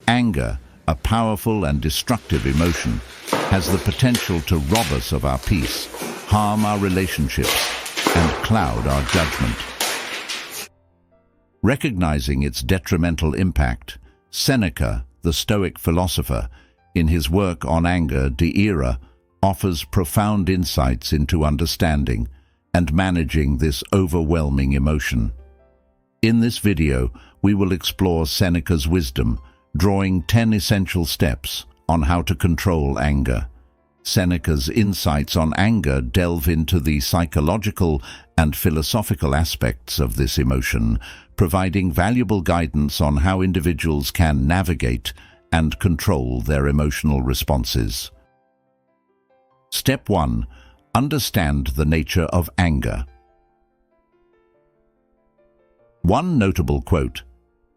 Anger, a powerful and destructive emotion, has the potential to rob us of our peace, harm our relationships, and cloud our judgment. Recognizing its detrimental impact, Seneca, the Stoic philosopher, in his work on anger, De Ira, offers profound insights into understanding and managing this overwhelming emotion. In this video, we will explore Seneca's wisdom, drawing 10 essential steps on how to control anger. Seneca's insights on anger delve into the psychological and philosophical aspects of this emotion, providing valuable guidance on how individuals can navigate and control their emotional responses. Step 1. Understand the nature of anger. One notable quote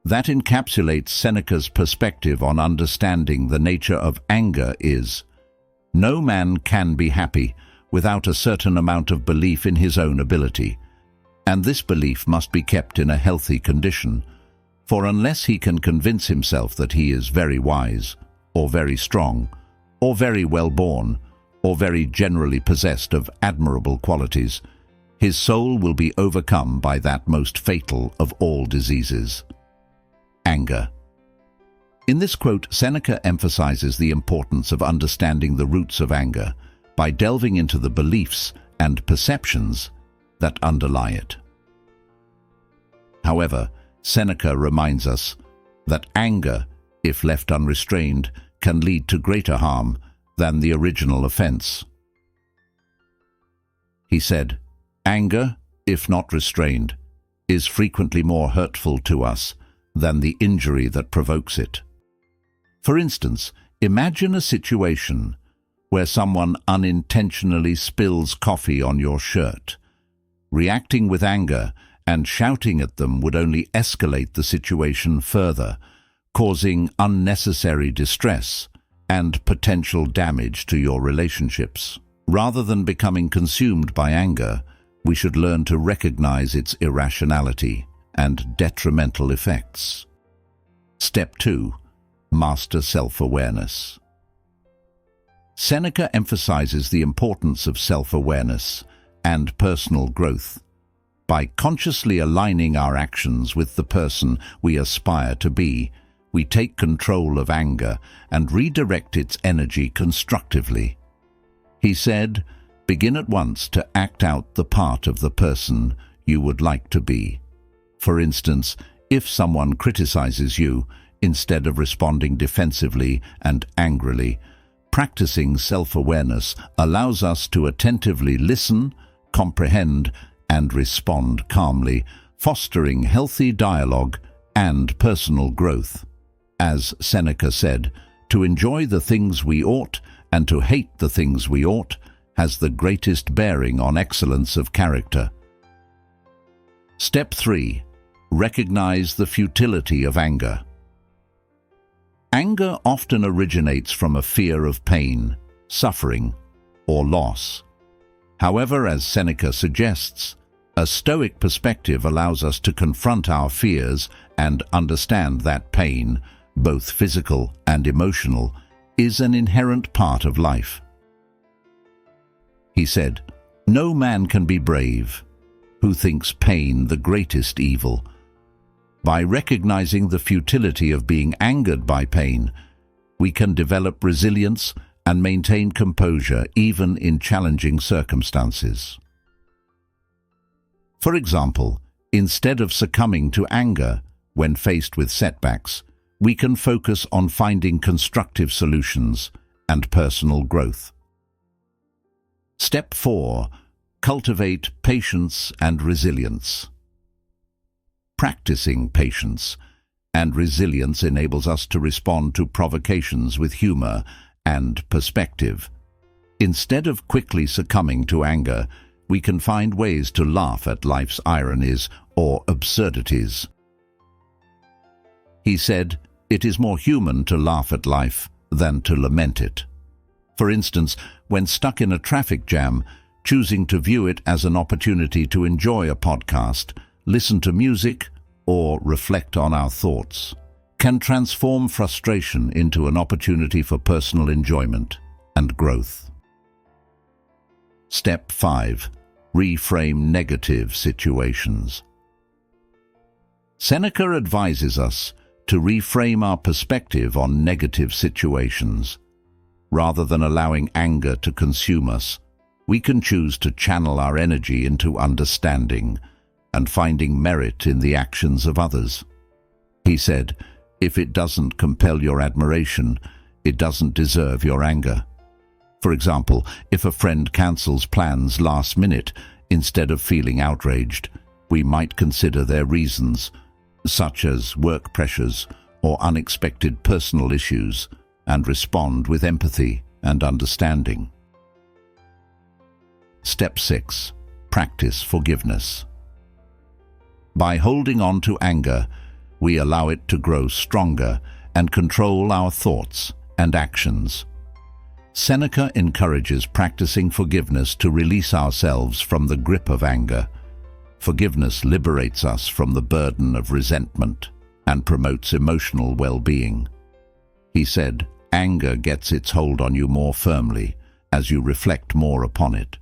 that encapsulates Seneca's perspective on understanding the nature of anger is, "No man can be happy without a certain amount of belief in his own ability, and this belief must be kept in a healthy condition, for unless he can convince himself that he is very wise, or very strong, or very well-born, or very generally possessed of admirable qualities, his soul will be overcome by that most fatal of all diseases, anger." In this quote, Seneca emphasizes the importance of understanding the roots of anger by delving into the beliefs and perceptions that underlie it. However, Seneca reminds us that anger, if left unrestrained, can lead to greater harm than the original offense. He said, "Anger, if not restrained, is frequently more hurtful to us than the injury that provokes it." For instance, imagine a situation where someone unintentionally spills coffee on your shirt. Reacting with anger and shouting at them would only escalate the situation further, causing unnecessary distress and potential damage to your relationships. Rather than becoming consumed by anger, we should learn to recognize its irrationality and detrimental effects. Step 2. Master self-awareness. Seneca emphasizes the importance of self-awareness and personal growth. By consciously aligning our actions with the person we aspire to be, we take control of anger and redirect its energy constructively. He said, "Begin at once to act out the part of the person you would like to be." For instance, if someone criticizes you, instead of responding defensively and angrily, practicing self-awareness allows us to attentively listen, comprehend, and respond calmly, fostering healthy dialogue and personal growth. As Seneca said, "To enjoy the things we ought and to hate the things we ought has the greatest bearing on excellence of character." Step 3. Recognize the futility of anger. Anger often originates from a fear of pain, suffering, or loss. However, as Seneca suggests, a Stoic perspective allows us to confront our fears and understand that pain, both physical and emotional, is an inherent part of life. He said, "No man can be brave who thinks pain the greatest evil." By recognizing the futility of being angered by pain, we can develop resilience and maintain composure even in challenging circumstances. For example, instead of succumbing to anger when faced with setbacks, we can focus on finding constructive solutions and personal growth. Step 4. Cultivate patience and resilience. Practicing patience and resilience enables us to respond to provocations with humor and perspective. Instead of quickly succumbing to anger, we can find ways to laugh at life's ironies or absurdities. He said, "It is more human to laugh at life than to lament it." For instance, when stuck in a traffic jam, choosing to view it as an opportunity to enjoy a podcast, listen to music, or reflect on our thoughts can transform frustration into an opportunity for personal enjoyment and growth. Step 5. Reframe negative situations. Seneca advises us to reframe our perspective on negative situations. Rather than allowing anger to consume us, we can choose to channel our energy into understanding and finding merit in the actions of others. He said, "If it doesn't compel your admiration, it doesn't deserve your anger." For example, if a friend cancels plans last minute, instead of feeling outraged, we might consider their reasons, such as work pressures or unexpected personal issues, and respond with empathy and understanding. Step 6. Practice forgiveness. By holding on to anger, we allow it to grow stronger and control our thoughts and actions. Seneca encourages practicing forgiveness to release ourselves from the grip of anger. Forgiveness liberates us from the burden of resentment and promotes emotional well-being. He said, "Anger gets its hold on you more firmly as you reflect more upon it."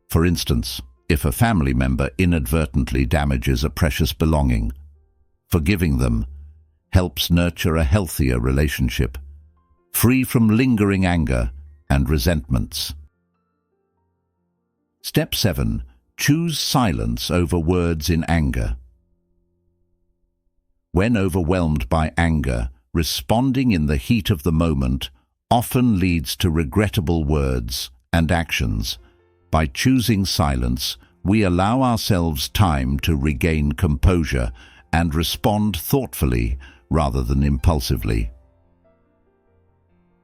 For instance, if a family member inadvertently damages a precious belonging, forgiving them helps nurture a healthier relationship, free from lingering anger and resentments. Step 7. Choose silence over words in anger. When overwhelmed by anger, responding in the heat of the moment often leads to regrettable words and actions. By choosing silence, we allow ourselves time to regain composure and respond thoughtfully rather than impulsively.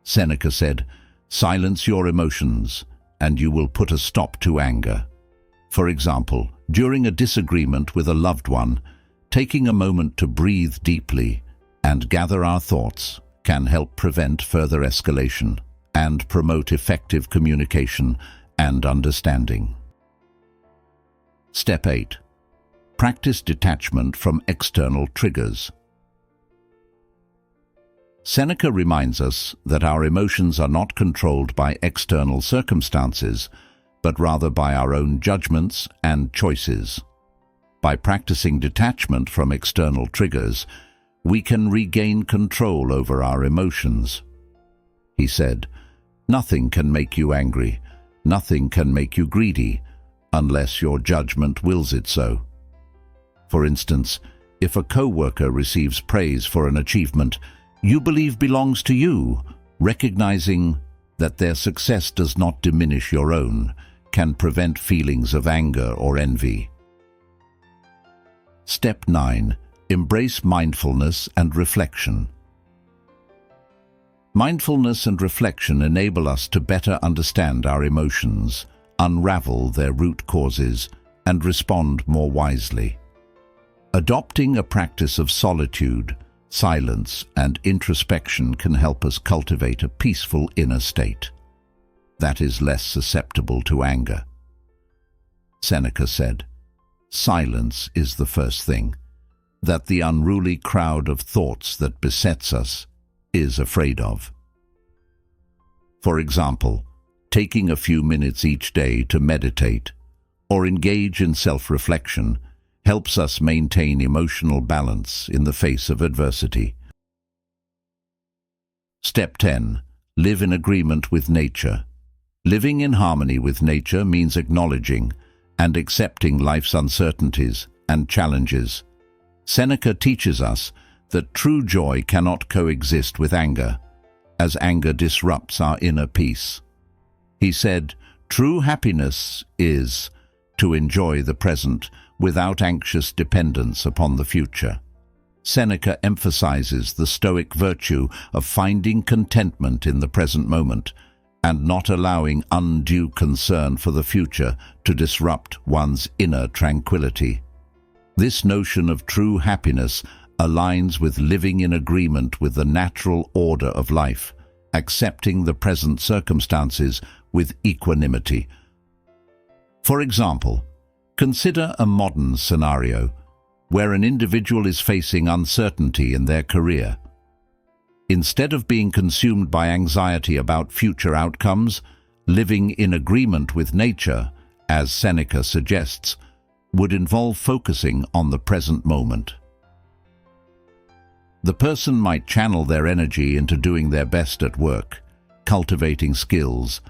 Seneca said, "Silence your emotions, and you will put a stop to anger." For example, during a disagreement with a loved one, taking a moment to breathe deeply and gather our thoughts can help prevent further escalation and promote effective communication and understanding. Step 8. Practice detachment from external triggers. Seneca reminds us that our emotions are not controlled by external circumstances, but rather by our own judgments and choices. By practicing detachment from external triggers, we can regain control over our emotions. He said, "Nothing can make you angry, nothing can make you greedy, unless your judgment wills it so." For instance, if a co-worker receives praise for an achievement you believe belongs to you, recognizing that their success does not diminish your own, can prevent feelings of anger or envy. Step 9. Embrace mindfulness and reflection. Mindfulness and reflection enable us to better understand our emotions, unravel their root causes, and respond more wisely. Adopting a practice of solitude, silence, and introspection can help us cultivate a peaceful inner state that is less susceptible to anger. Seneca said, "Silence is the first thing that the unruly crowd of thoughts that besets us is afraid of." For example, taking a few minutes each day to meditate or engage in self-reflection helps us maintain emotional balance in the face of adversity. Step 10. Live in agreement with nature. Living in harmony with nature means acknowledging and accepting life's uncertainties and challenges. Seneca teaches us that true joy cannot coexist with anger, as anger disrupts our inner peace. He said, "True happiness is to enjoy the present without anxious dependence upon the future." Seneca emphasizes the Stoic virtue of finding contentment in the present moment and not allowing undue concern for the future to disrupt one's inner tranquility. This notion of true happiness aligns with living in agreement with the natural order of life, accepting the present circumstances with equanimity. For example, consider a modern scenario where an individual is facing uncertainty in their career. Instead of being consumed by anxiety about future outcomes, living in agreement with nature, as Seneca suggests, would involve focusing on the present moment. The person might channel their energy into doing their best at work, cultivating skills,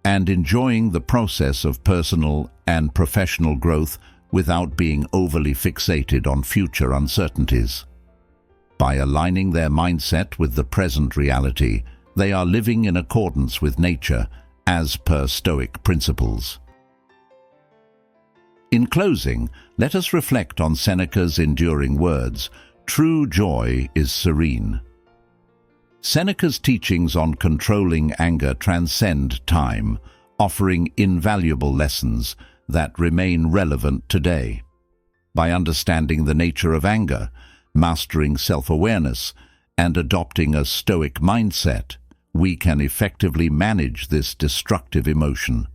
and enjoying the process of personal and professional growth without being overly fixated on future uncertainties. By aligning their mindset with the present reality, they are living in accordance with nature, as per Stoic principles. In closing, let us reflect on Seneca's enduring words, "True joy is serene." Seneca's teachings on controlling anger transcend time, offering invaluable lessons that remain relevant today. By understanding the nature of anger, mastering self-awareness, and adopting a Stoic mindset, we can effectively manage this destructive emotion.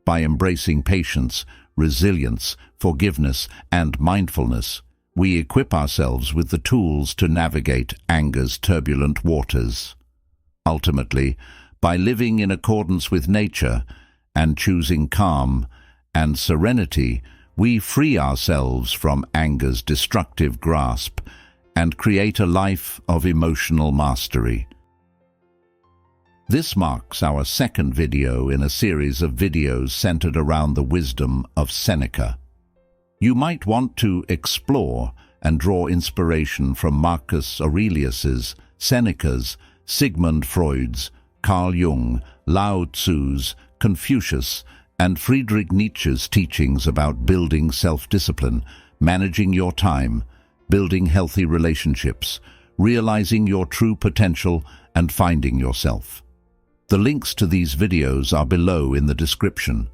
By embracing patience, resilience, forgiveness, and mindfulness, we equip ourselves with the tools to navigate anger's turbulent waters. Ultimately, by living in accordance with nature and choosing calm and serenity, we free ourselves from anger's destructive grasp and create a life of emotional mastery. This marks our second video in a series of videos centered around the wisdom of Seneca. You might want to explore and draw inspiration from Marcus Aurelius's, Seneca's, Sigmund Freud's, Carl Jung, Lao Tzu's, Confucius and Friedrich Nietzsche's teachings about building self-discipline, managing your time, building healthy relationships, realizing your true potential, and finding yourself. The links to these videos are below in the description.